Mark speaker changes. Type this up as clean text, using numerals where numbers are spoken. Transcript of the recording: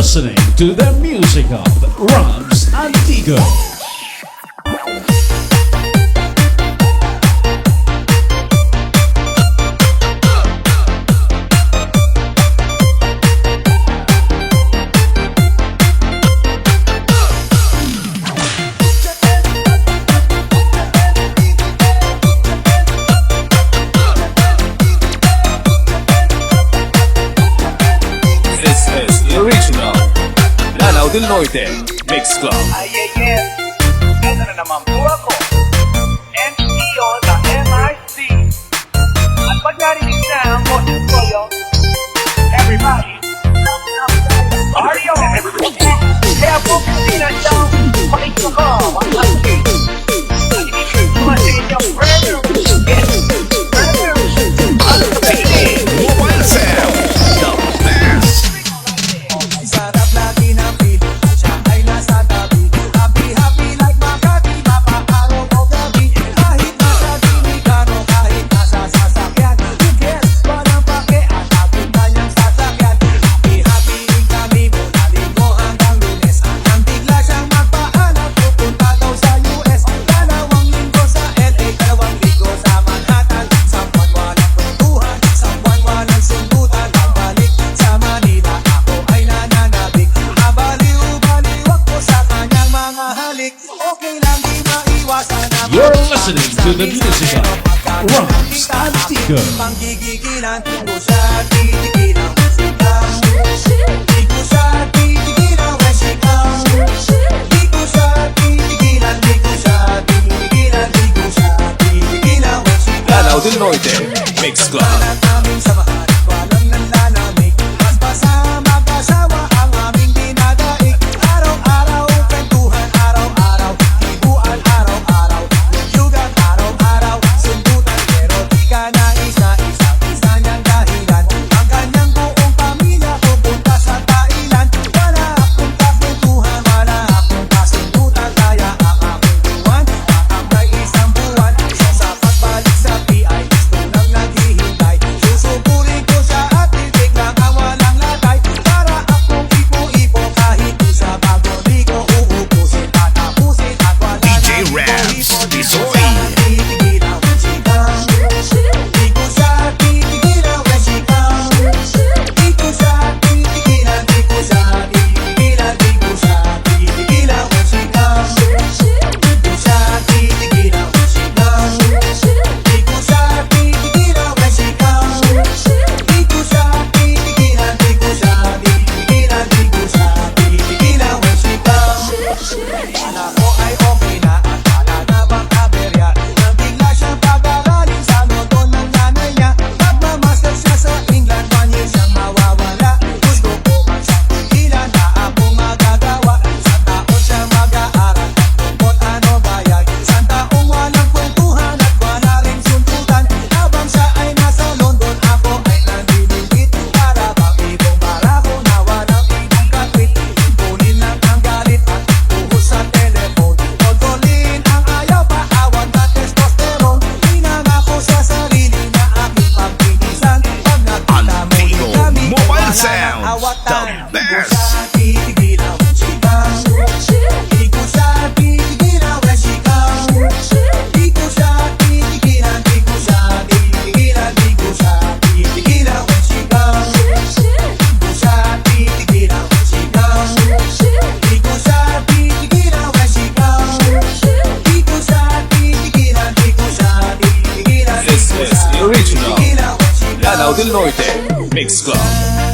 Speaker 1: listening to the music of Rams Antigo.
Speaker 2: Del Norte Mix Club.
Speaker 3: Ay, ito na naman po ako, MCO sa MIC. At pag narinig na ang boses ko yun, everybody, party on! Kaya po kasi na siyang pakikita ko, ang hati. Tumasin yung pressure, pressure, ang kapatid.
Speaker 2: Mobile Sound, the best.
Speaker 4: Sarap lagi ng beat, siya ay nasa tabi. Happy, happy like Makati, mapa-araw o gabi. Kahit nasa Dominicano, kahit nasa sasakyan. Who cares? Walang pake at ating kanyang sasakyan. Happy, happy rin kami mula Linggo hanggang Lunes. Nang bigla siyang magpaalam, pupunta daw sa US. 2 linggo sa LA, 2 linggo sa Manhattan. Sa buwan walang kwentuhan, sa buwan walang sundutan. Pabalik sa Manila, ako ay nananabik. Abaliw-baliwag ko sa kanyang mga halik. Okay lang di maiwasan na
Speaker 1: You're listening to the music of Rams Antigo.
Speaker 4: panggigigilan ko siya titigilan. Di ko siya titigilan when she comes. Di ko siya titigilan, di ko siya titigilan, di ko siya titigilan when she comes.
Speaker 2: Lanao del Norte Mix Club.
Speaker 4: Walang aming samahan, walang nananamig. Mas pa sa mag-asawa ang aming dinadaig. Araw-araw kwentuhan, araw-araw hibuan, araw-araw yugat, araw-araw sundutan. Pero di ka nais-nais ang isa niyang dahilan. Ang kanyang buong pamilya pupunta sa Thailand. Wala akong kakwentuhan, wala akong kasundutan. Kaya ang aking buwan, tatambay isang buwan. Isa sa pagbalik sa PI, gusto nang naghihintay. Susupurin ko siya at titig lang ang walang latay. Para akong ipo-ipo kahit di sa bago ligo. Uubusin, tatapusin at wala
Speaker 2: DJ
Speaker 4: nang
Speaker 2: Rams,
Speaker 4: ipo-ipo. Di ko
Speaker 2: Disoy.
Speaker 4: siya titigilan when she comes. Di ko siya titigilan when she comes. Di ko siya titigilan, di ko siya titigilan, di ko siya titigilan when she comes. Di ko siya titigilan when she comes. Di ko siya titigilan when she comes. Di ko siya titigilan, di ko siya titigilan, di ko siya titigilan when she comes. Akala ko ay okay na, akala na bang aberya. Nang bigla siyang pag-aralin sa London ng nanay niya. Magmamaster siya sa England, 1 year siyang mawawala. Gusto ko man siyang tigilan, na akong magagawa. Sa taon siya mag-aaral, tungkol ano bayag. Sa taong walang kwentuhan at wala ring suntutan. Habang siya ay nasa London, ako ay nandilingkit. Para bang ibong barako na walang ibang katwit. Kunin lang ang galit at buhos sa telephone. Kontrolin ang ayaw, paawat na testosterone. Pinangako sa sarili na aking pagtitisan. Pag nakita mo
Speaker 2: Antigo
Speaker 4: yung kami,
Speaker 2: Mobile
Speaker 4: wala
Speaker 2: Sound,
Speaker 4: nang awatan.
Speaker 2: the
Speaker 4: Di ko
Speaker 2: best.
Speaker 4: siya titigilan when she comes. Di ko siya titigilan when she comes. Di ko siya titigilan, di ko siya titigilan, di ko siya titigilan when she comes. Di ko siya titigilan when she comes. Di ko siya titigilan when she comes. Di ko siya titigilan, di ko siya titigilan, di
Speaker 2: This
Speaker 4: ko
Speaker 2: is
Speaker 4: siya
Speaker 2: the original
Speaker 4: titigilan when she comes.
Speaker 2: Lanao del Norte Mix Club.